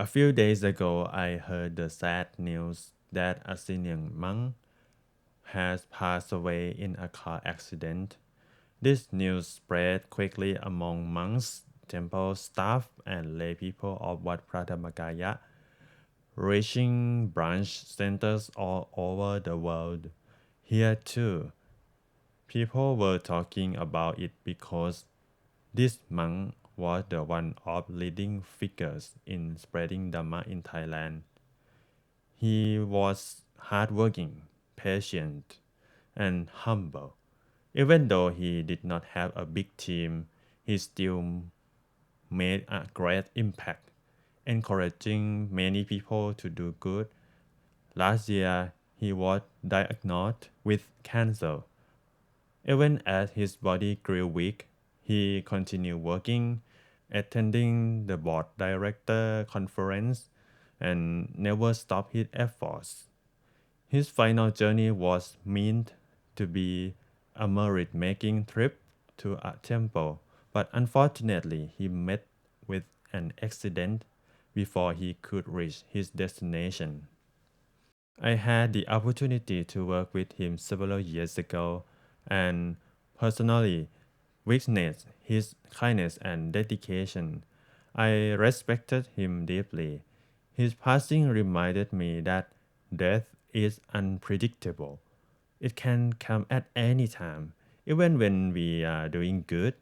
A few days ago, I heard the sad news that a senior monk has passed away in a car accident. This news spread quickly among monks, temple staff, and lay people of Wat Prathamakaya, reaching branch centers all over the world. Here too, people were talking about it because this monk was the one of leading figures in spreading Dhamma in Thailand. He was hardworking, patient, and humble. Even though he did not have a big team, he still made a great impact, encouraging many people to do good. Last year, he was diagnosed with cancer. Even as his body grew weak, he continued working, attending the board director conference, and never stopped his efforts. His final journey was meant to be a merit-making trip to a temple, but unfortunately he met with an accident before he could reach his destination. I had the opportunity to work with him several years ago and personally witnessed his kindness and dedication. I respected him deeply. His passing reminded me that death is unpredictable. It can come at any time, even when we are doing good.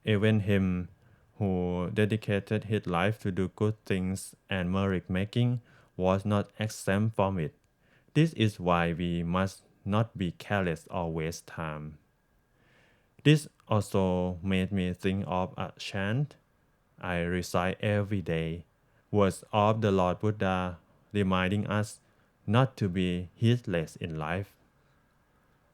Even him, who dedicated his life to do good things and merit making, was not exempt from it. This is why we must not be careless or waste time. This also made me think of a chant I recite every day, words of the Lord Buddha reminding us not to be heedless in life.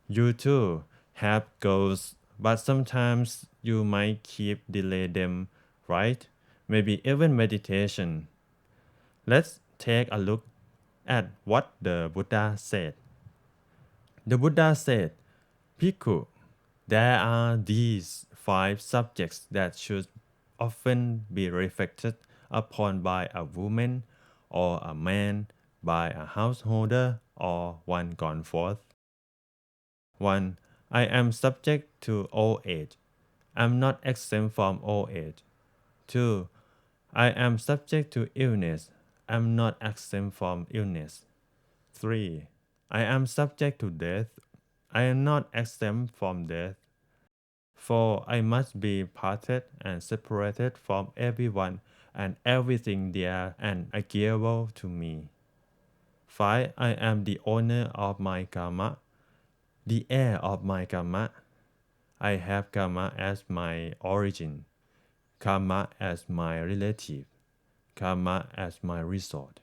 You too have goals, but sometimes you might keep delay them, right? Maybe even meditation. Let's take a look at what the Buddha said. The Buddha said, Bhikkhu, there are these five subjects that should often be reflected upon by a woman or a man, by a householder or one gone forth. 1. I am subject to old age. I am not exempt from old age. 2. I am subject to illness. I am not exempt from illness. 3. I am subject to death. I am not exempt from death. 4. I must be parted and separated from everyone and everything dear and agreeable to me. 5. I am the owner of my karma, the heir of my karma. I have karma as my origin, karma as my relative, karma as my resort.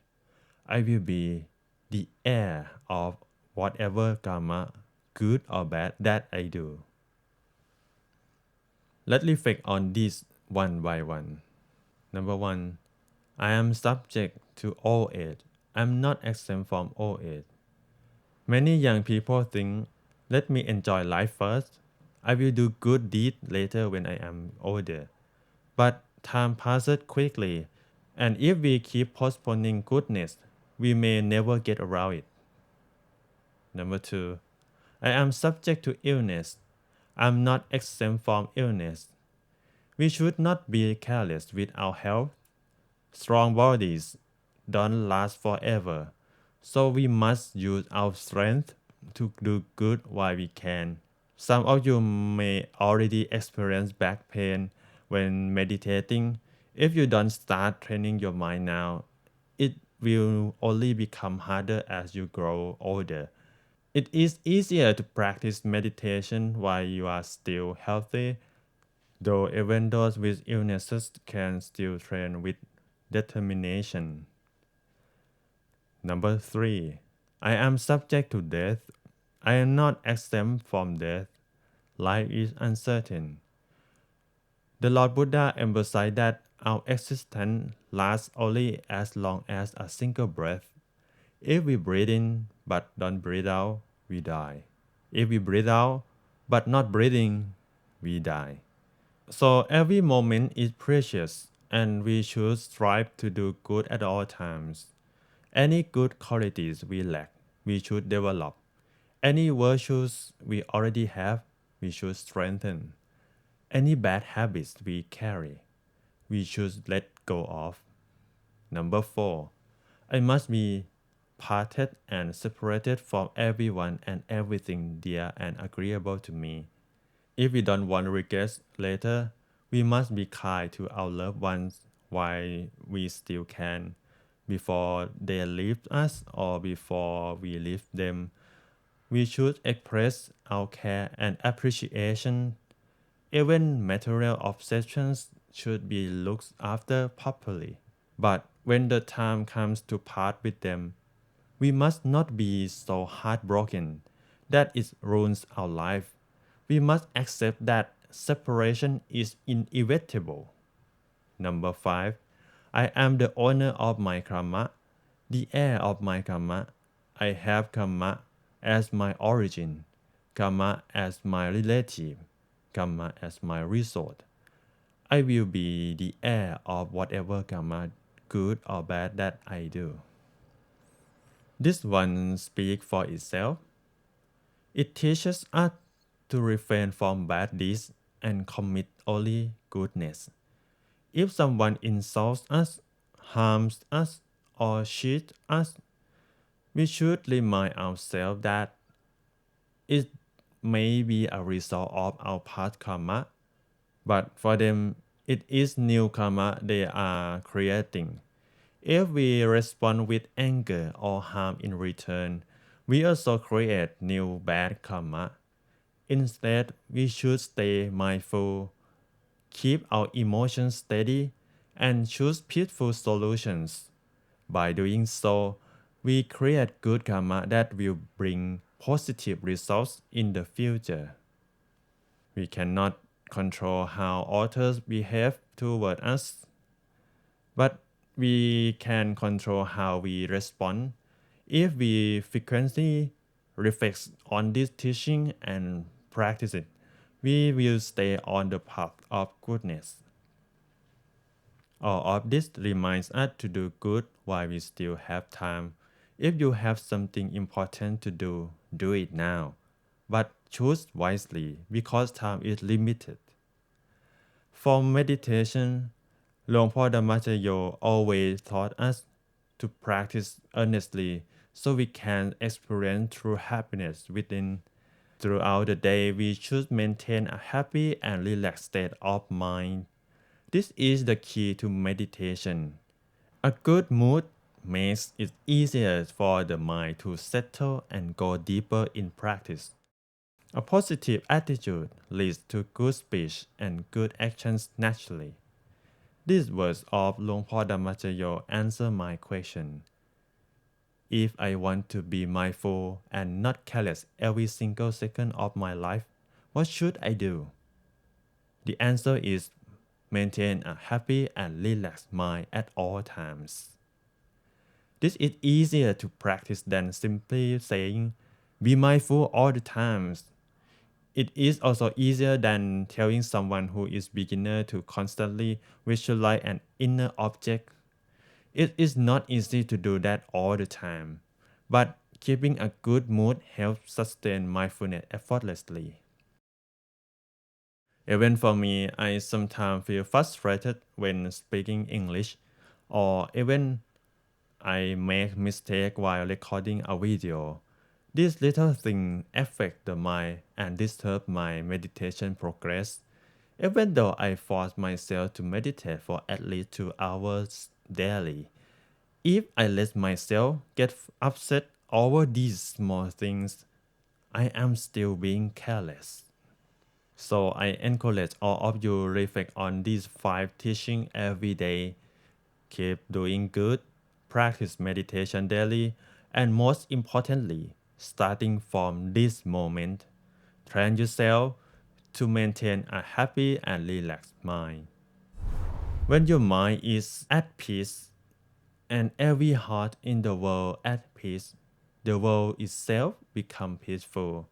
I will be the heir of whatever karma, good or bad, that I do. Let's reflect on this one by one. Number 1. I am subject to old age. I am not exempt from old age. Many young people think, let me enjoy life first. I will do good deed later when I am older. But time passes quickly, and if we keep postponing goodness, we may never get around it. Number 2. I am subject to illness. I am not exempt from illness. We should not be careless with our health. Strong bodies don't last forever, so we must use our strength to do good while we can. Some of you may already experience back pain when meditating. If you don't start training your mind now, it will only become harder as you grow older. It is easier to practice meditation while you are still healthy, though even those with illnesses can still train with determination. Number 3. I am subject to death. I am not exempt from death. Life is uncertain. The Lord Buddha emphasized that our existence lasts only as long as a single breath. If we breathe in but don't breathe out, we die. If we breathe out but not breathing, we die. So every moment is precious and we should strive to do good at all times. Any good qualities we lack, we should develop. Any virtues we already have, we should strengthen. Any bad habits we carry, we should let go of. Number 4. I must be parted and separated from everyone and everything dear and agreeable to me. If we don't want regrets later, we must be kind to our loved ones while we still can, before they leave us or before we leave them. We should express our care and appreciation. Even material obsessions should be looked after properly. But when the time comes to part with them, we must not be so heartbroken that it ruins our life. We must accept that separation is inevitable. Number 5. I am the owner of my karma, the heir of my karma. I have karma as my origin, karma as my relative, karma as my result. I will be the heir of whatever karma, good or bad, that I do. This one speaks for itself. It teaches us to refrain from bad deeds and commit only goodness. If someone insults us, harms us, or cheats us, we should remind ourselves that it may be a result of our past karma, but for them, it is new karma they are creating. If we respond with anger or harm in return, we also create new bad karma. Instead, we should stay mindful, keep our emotions steady, and choose peaceful solutions. By doing so, we create good karma that will bring positive results in the future. We cannot control how others behave toward us, but we can control how we respond. If we frequently reflect on this teaching and practice it, we will stay on the path of goodness. All of this reminds us to do good while we still have time. If you have something important to do, do it now. But choose wisely because time is limited. For meditation, หลวงพ่อ Dhammachayo always taught us to practice earnestly so we can experience true happiness within. Throughout the day, we should maintain a happy and relaxed state of mind. This is the key to meditation. A good mood makes it easier for the mind to settle and go deeper in practice. A positive attitude leads to good speech and good actions naturally. These words of หลวงพ่อ Dhammachayo answer my question. If I want to be mindful and not careless every single second of my life, what should I do? The answer is maintain a happy and relaxed mind at all times. This is easier to practice than simply saying, be mindful all the times. It is also easier than telling someone who is beginner to constantly visualize an inner object. It is not easy to do that all the time, but keeping a good mood helps sustain mindfulness effortlessly. Even for me, I sometimes feel frustrated when speaking English, or even I make mistake while recording a video. These little things affect the mind and disturb my meditation progress. Even though I force myself to meditate for at least 2 hours daily, if I let myself get upset over these small things, I am still being careless. So I encourage all of you reflect on these 5 teachings every day. Keep doing good, practice meditation daily, and most importantly, starting from this moment, train yourself to maintain a happy and relaxed mind. When your mind is at peace and every heart in the world at peace, the world itself becomes peaceful.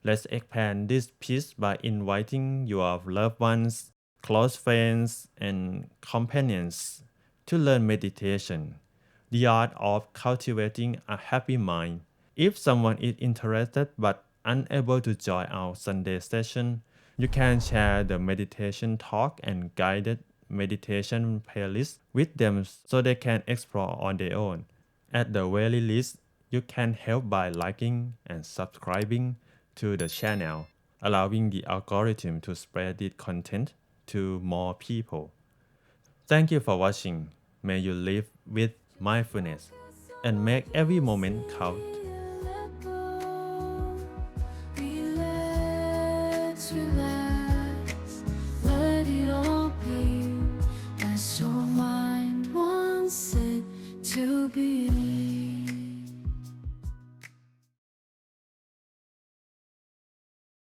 Let's expand this peace by inviting your loved ones, close friends, and companions to learn meditation, the art of cultivating a happy mind. If someone is interested but unable to join our Sunday session, you can share the meditation talk and guided meditation playlist with them so they can explore on their own. At the very least, you can help by liking and subscribing to the channel, allowing the algorithm to spread this content to more people. Thank you for watching. May you live with mindfulness and make every moment count.